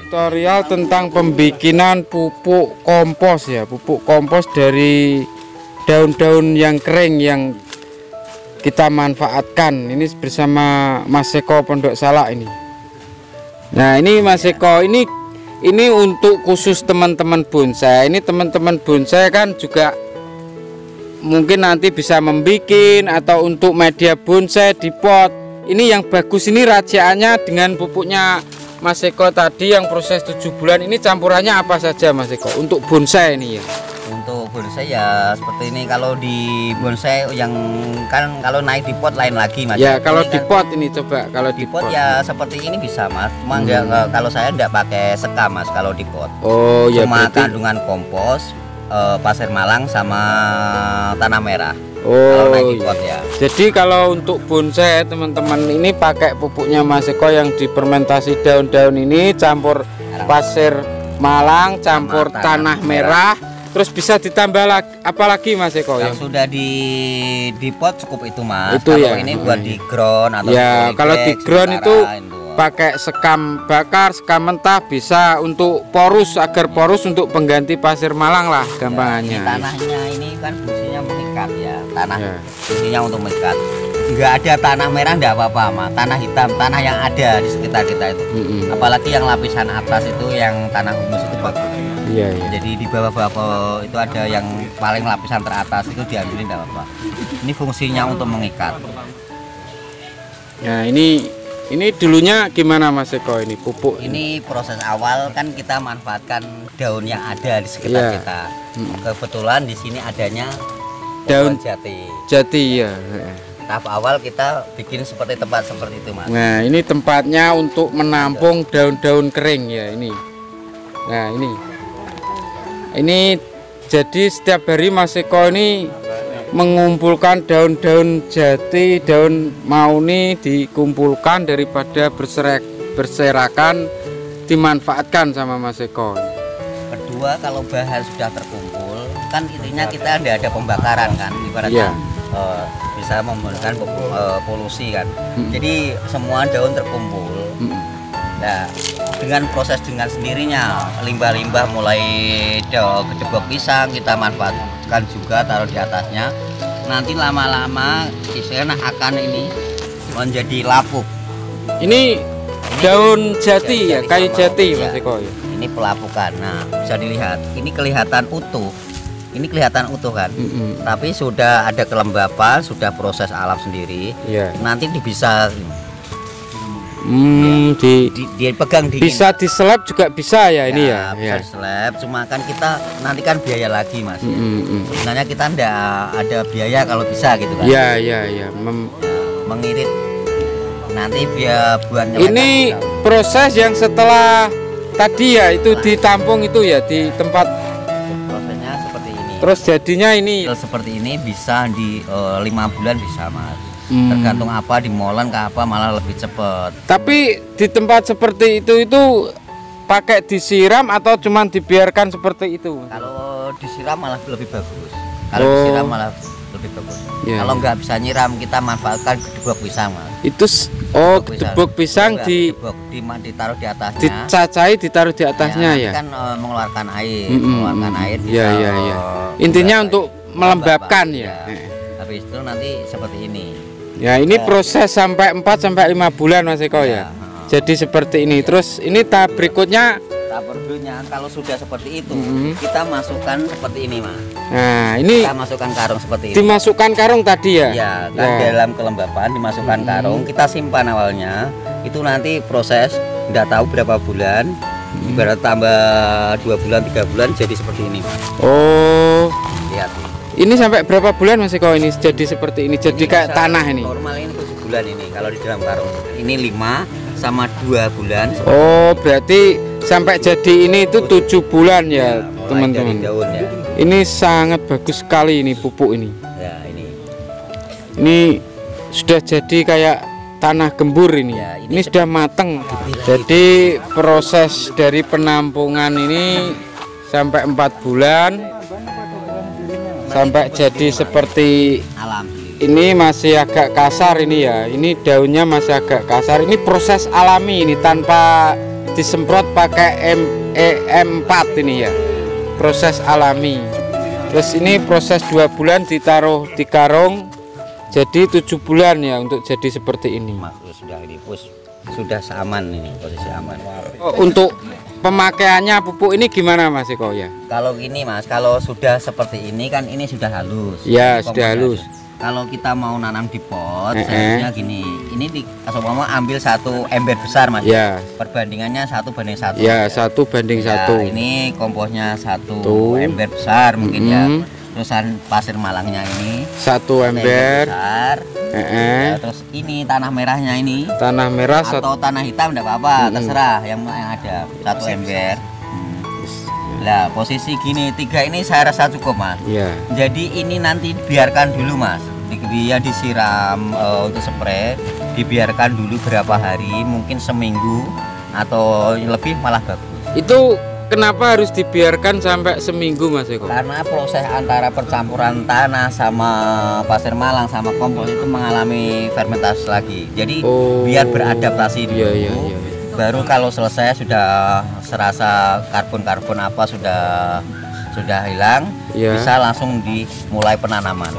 tutorial tentang pembikinan pupuk kompos ya, pupuk kompos dari daun-daun yang kering yang kita manfaatkan. Ini bersama Mas Eko Pondok Salak ini. Nah, ini Mas Eko, ini untuk khusus teman-teman bonsai. Ini teman-teman bonsai kan juga mungkin nanti bisa membikin atau untuk media bonsai di pot. Ini yang bagus ini rajaannya dengan pupuknya Mas Eko tadi yang proses 7 bulan. Ini campurannya apa saja Mas Eko untuk bonsai ini ya? Untuk bonsai ya seperti ini. Kalau di bonsai yang kan kalau naik di pot lain lagi Mas. Ya, kalau ini di kan, pot ini coba kalau di pot ya seperti ini bisa Mas. Cuma enggak, kalau saya enggak pakai sekam Mas kalau di pot. Oh ya, cuma berarti kandungan kompos, pasir malang sama tanah merah. Oh, kalau naik di pot ya. Jadi kalau untuk bonsai teman-teman ini pakai pupuknya Mas Eko yang difermentasi daun-daun ini, campur pasir malang, campur tanah merah, terus bisa ditambah apa lagi Mas Eko? Yang sudah di pot cukup itu Mas. Itu kalau ya? ini buat di ground atau ya, kalau di ground itu pakai sekam bakar, sekam mentah, bisa untuk porus, agar porus untuk pengganti pasir malang lah gampangannya. Ya, tanahnya ini kan fungsinya mengikat ya, tanah fungsinya untuk mengikat. Enggak ada tanah merah enggak apa-apa Mas, tanah hitam, tanah yang ada di sekitar kita itu. Apalagi yang lapisan atas itu yang tanah humus itu bagus. Iya. Jadi di bawah-bawah itu ada yang paling lapisan teratas itu diambilin enggak apa-apa. Ini fungsinya untuk mengikat. Nah, ini dulunya gimana Mas Eko ini pupuk? Ini proses awal kan kita manfaatkan daun yang ada di sekitar kita. Kebetulan di sini adanya daun jati. Jati ya. Tahap awal kita bikin seperti tempat seperti itu Mas. Nah, ini tempatnya untuk menampung daun-daun kering ya ini. Nah, ini jadi setiap hari Mas Eko ini mengumpulkan daun-daun jati, daun mauni dikumpulkan daripada berserakan dimanfaatkan sama Mas Eko. Kedua, kalau bahan sudah terkumpul kan intinya kita tidak ada pembakaran kan, ibaratnya bisa memberikan polusi kan. Jadi semua daun terkumpul. Nah, dengan proses dengan sendirinya limbah-limbah mulai gedebok pisang kita manfaatkan juga, taruh di atasnya. Nanti lama-lama istilahnya akan ini menjadi lapuk. Ini daun jati ya, kayu jati Mas Eko ya. Ini pelapukan. Nah, bisa dilihat. Ini kelihatan utuh. Ini kelihatan utuh kan. Tapi sudah ada kelembapan, sudah proses alam sendiri. Nanti bisa dipegang dingin. Bisa diseleb juga bisa ya ini ya. Bisa diseleb, cuma kan kita nanti kan biaya lagi Mas. Sebenarnya kita ndak ada biaya kalau bisa gitu kan. Iya. Mengirit nanti biar buahnya. Ini proses yang setelah tadi ya itu ditampung itu ya di tempat. Prosesnya seperti ini. Terus jadinya ini seperti ini bisa di 5 bulan bisa Mas. Tergantung apa di molen ke apa malah lebih cepat. Tapi di tempat seperti itu pakai disiram atau cuman dibiarkan seperti itu? Kalau disiram malah lebih bagus. Kalau disiram malah lebih bagus. Kalau nggak bisa nyiram kita manfaatkan gedebok pisang Mas. Itu gedebok pisang ditaruh di atasnya. Dicacai ditaruh di atasnya ya. Kan mengeluarkan air, mengeluarkan air. Intinya untuk melembabkan ya. Habis itu nanti seperti ini. Ya, ini proses sampai 4 sampai 5 bulan Mas Eko ya. Jadi seperti ini. Terus ini tahap berikutnya, tahap berikutnya kalau sudah seperti itu, kita masukkan seperti ini Mas. Nah, ini kita masukkan karung seperti ini. Dimasukkan karung tadi ya? Ya, kan dalam kelembapan dimasukkan karung, kita simpan awalnya. Itu nanti proses enggak tahu berapa bulan. Ibarat tambah 2 bulan, 3 bulan jadi seperti ini Mas. Oh. Lihat. Ini sampai berapa bulan Mas Eko ini jadi seperti ini? Jadi kayak tanah ini. Normal ini 7 bulan ini kalau di dalam karung. Ini 5 sama 2 bulan. Oh, berarti sampai jadi ini itu 7 bulan ya, teman-teman. Ya. Ini sangat bagus sekali ini pupuk ini. Ya, ini sudah jadi kayak tanah gembur ini. Ya, ini sudah mateng. Jadi proses dari penampungan ini sampai 4 bulan. Sampai jadi seperti alam. Ini masih agak kasar ini ya. Ini daunnya masih agak kasar. Ini proses alami ini tanpa disemprot pakai M4 ini ya, proses alami. Terus ini proses 2 bulan ditaruh di karung, jadi 7 bulan ya untuk jadi seperti ini. Mas, sudah ini sudah aman, ini posisi aman. Untuk pemakaiannya pupuk ini gimana Mas Eko ya? Kalau gini Mas, kalau sudah seperti ini kan ini sudah halus. Ya, sudah halus. Kalau kita mau nanam di pot, seharusnya gini. Ini mau ambil 1 ember besar Mas. Ya. Perbandingannya 1:1. Ya, 1:1. Ini komposnya 1 ember besar mungkin ya. Terusan pasir malangnya ini 1 ember besar. Ya, terus ini tanah merahnya ini. Tanah merah atau tanah hitam enggak apa-apa, terserah yang ada 1 ember. Lah posisi gini 3 ini saya rasa cukup Mas. Ya. Jadi ini nanti biarkan dulu Mas. Dia disiram untuk spray, dibiarkan dulu berapa hari, mungkin seminggu atau lebih malah bagus. Itu kenapa harus dibiarkan sampai seminggu Mas Eko? Karena proses antara percampuran tanah sama pasir malang sama kompos itu mengalami fermentasi lagi. Jadi biar beradaptasi dulu. Iya. Baru kalau selesai sudah serasa karbon apa sudah hilang, bisa langsung dimulai penanaman.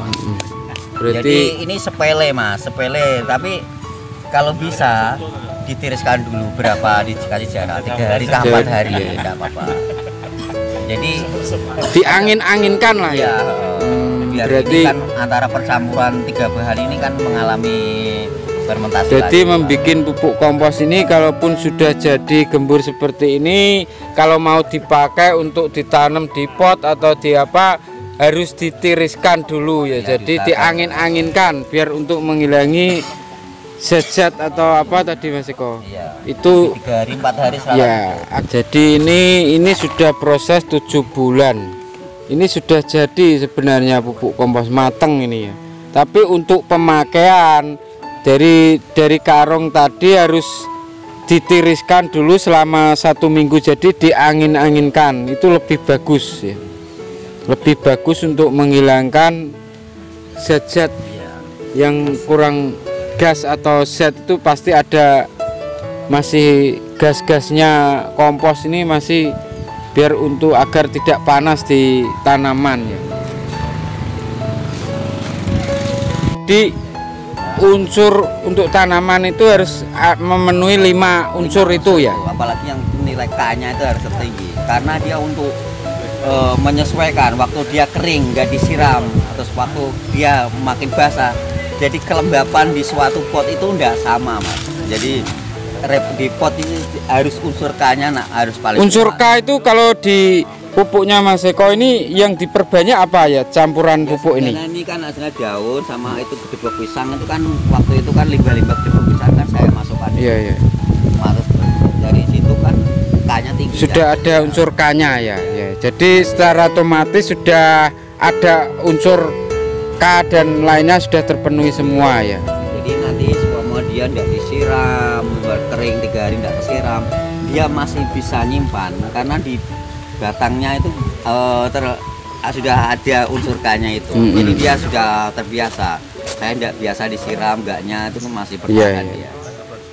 Berarti jadi ini sepele Mas, sepele, tapi kalau bisa ditiriskan dulu berapa, dikasih jarak 3 hari ke 4 hari, tidak apa-apa. Jadi diangin-anginkan lah ya. Biar berarti ini kan antara percampuran 3 hari ini kan mengalami fermentasi. Jadi membuat pupuk kompos ini kalaupun sudah jadi gembur seperti ini, kalau mau dipakai untuk ditanam di pot atau di apa, harus ditiriskan dulu ya. Jadi diangin-anginkan biar untuk menghilangi zat-zat atau apa tadi Mas Eko. Iya. Itu 3 hari 4 hari selalu. Ya. Jadi ini sudah proses 7 bulan. Ini sudah jadi sebenarnya pupuk kompos mateng ini ya. Tapi untuk pemakaian dari karung tadi harus ditiriskan dulu selama 1 minggu, jadi diangin-anginkan itu lebih bagus ya, lebih bagus untuk menghilangkan zat-zat yang kurang gas atau zat itu pasti ada, masih gas-gasnya kompos ini masih biar untuk agar tidak panas di tanaman ya. Di unsur untuk tanaman itu harus memenuhi 5 unsur itu ya. Apalagi yang nilai K-nya itu harus tinggi karena dia untuk menyesuaikan waktu dia kering nggak disiram, terus waktu dia makin basah. Jadi kelembapan di suatu pot itu enggak sama Mas. Jadi di pot ini harus unsur K-nya harus paling unsur K itu kalau di pupuknya Mas Eko ini yang diperbanyak apa ya campuran pupuk ini? Ini kan hasilnya daun sama itu gedebok pisang itu kan waktu itu kan limbah-limbah gedebok pisang kan saya masukkan. Iya. Harus dari situ kan K-nya tinggi. Sudah kan? Ada unsur K-nya ya. Jadi secara otomatis sudah ada unsur K dan lainnya sudah terpenuhi semua ya. Jadi nanti semua dia tidak disiram, kering 3 hari tidak disiram, dia masih bisa nyimpan karena di batangnya itu sudah ada unsur K-nya itu. Jadi dia sudah terbiasa. Saya tidak biasa disiram, enggaknya itu masih bertahan dia.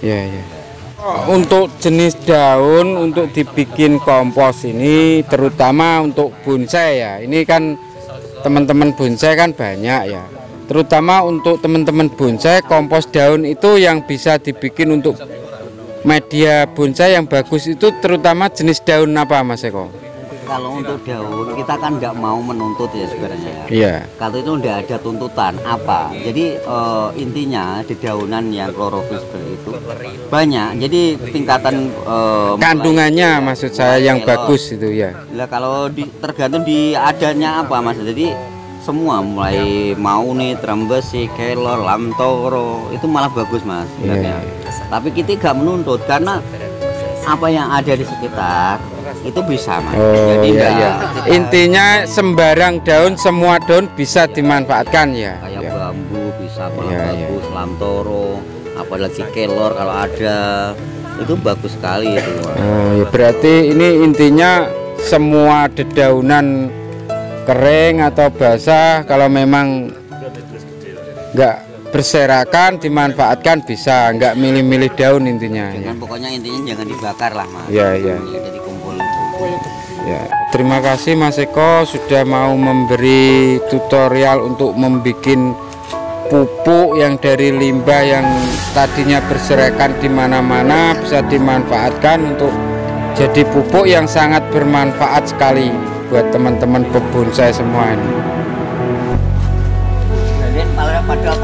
Iya. Untuk jenis daun untuk dibikin kompos ini terutama untuk bonsai ya. Ini kan teman-teman bonsai kan banyak ya. Terutama untuk teman-teman bonsai, kompos daun itu yang bisa dibikin untuk media bonsai yang bagus itu terutama jenis daun apa Mas Eko? Kalau untuk daun kita kan nggak mau menuntut ya sebenarnya. Iya. Kalau itu udah ada tuntutan apa. Jadi intinya di daunan yang klorofil seperti itu banyak. Jadi tingkatan kandungannya maksud saya yang bagus itu ya. Nah, kalau tergantung di adanya apa Mas. Jadi semua mulai maune, trembesi, kelor, lamtoro itu malah bagus Mas. Iya. Tapi kita nggak menuntut karena apa yang ada di sekitar itu bisa Mas. Jadi intinya sembarang daun, semua daun bisa dimanfaatkan ya. Kayak bambu bisa bagus, lamtoro, apalagi kelor kalau ada itu bagus sekali itu. Ya berarti ini intinya semua dedaunan kering atau basah kalau memang nggak berserakan dimanfaatkan bisa, nggak milih-milih daun intinya. Jangan, pokoknya intinya jangan dibakar lah Mas. Ya, ya. Jadi kumpul. Ya, terima kasih Mas Eko sudah mau memberi tutorial untuk membuat pupuk yang dari limbah yang tadinya berserakan di mana-mana bisa dimanfaatkan untuk jadi pupuk yang sangat bermanfaat sekali buat teman-teman bonsai semua ini. Padahal